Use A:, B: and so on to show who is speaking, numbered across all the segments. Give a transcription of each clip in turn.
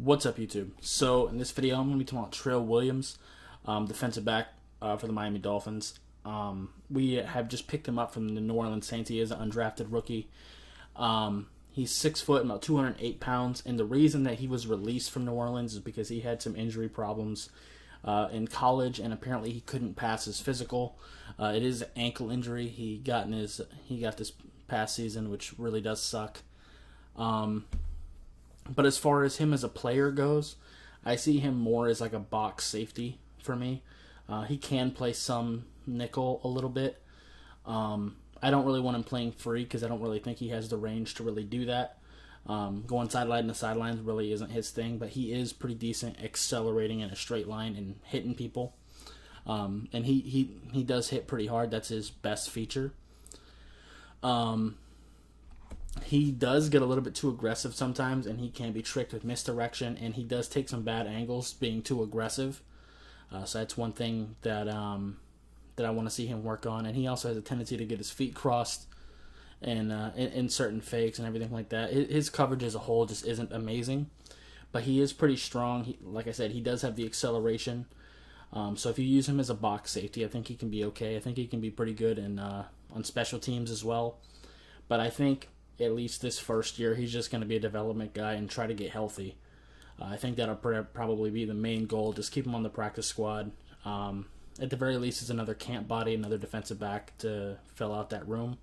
A: What's up, YouTube? So in this video, I'm going to be talking about Trill Williams, defensive back for the Miami Dolphins. We have just picked him up from the New Orleans Saints. He is an undrafted rookie. He's 6 foot, about 208 pounds, and the reason that he was released from New Orleans is because he had some injury problems in college, and apparently he couldn't pass his physical. It is an ankle injury he got this past season, which really does suck. But as far as him as a player goes, I see him more as like a box safety for me. He can play some nickel a little bit. I don't really want him playing free because I don't really think he has the range to really do that. Going sideline to sidelines really isn't his thing, but he is pretty decent accelerating in a straight line and hitting people. And he does hit pretty hard. That's his best feature. He does get a little bit too aggressive sometimes, and he can be tricked with misdirection, and he does take some bad angles being too aggressive. So that's one thing that I want to see him work on. And he also has a tendency to get his feet crossed and in certain fakes and everything like that. His coverage as a whole just isn't amazing, but he is pretty strong. Like I said, he does have the acceleration. So if you use him as a box safety, I think he can be okay. I think he can be pretty good on special teams as well. But I think at least this first year, he's just going to be a development guy and try to get healthy. I think that'll probably be the main goal. Just keep him on the practice squad. At the very least, it's another camp body, another defensive back to fill out that room.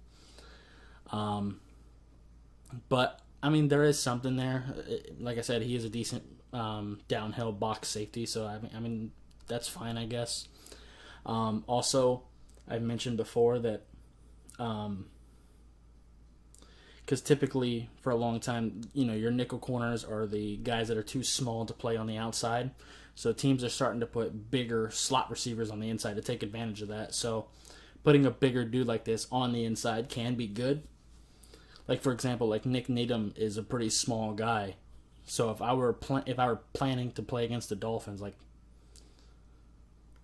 A: But, I mean, there is something there. Like I said, he is a decent downhill box safety, so, I mean that's fine, I guess. Also, I've mentioned before that because typically for a long time, your nickel corners are the guys that are too small to play on the outside. So teams are starting to put bigger slot receivers on the inside to take advantage of that. So putting a bigger dude like this on the inside can be good. Like, for example, like Nick Needham is a pretty small guy. So if I were planning to play against the Dolphins, like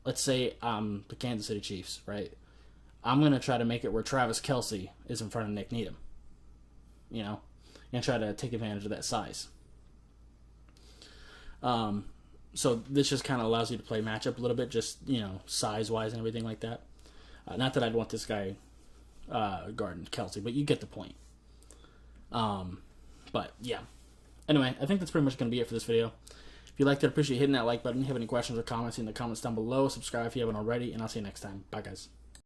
A: let's say the Kansas City Chiefs, right? I'm going to try to make it where Travis Kelce is in front of Nick Needham. And try to take advantage of that size. So this just kind of allows you to play matchup a little bit, just, size-wise and everything like that. Not that I'd want this guy guarding Kelce, but you get the point. But, yeah. Anyway, I think that's pretty much going to be it for this video. If you liked it, I appreciate hitting that like button. If you have any questions or comments in the comments down below, subscribe if you haven't already, and I'll see you next time. Bye, guys.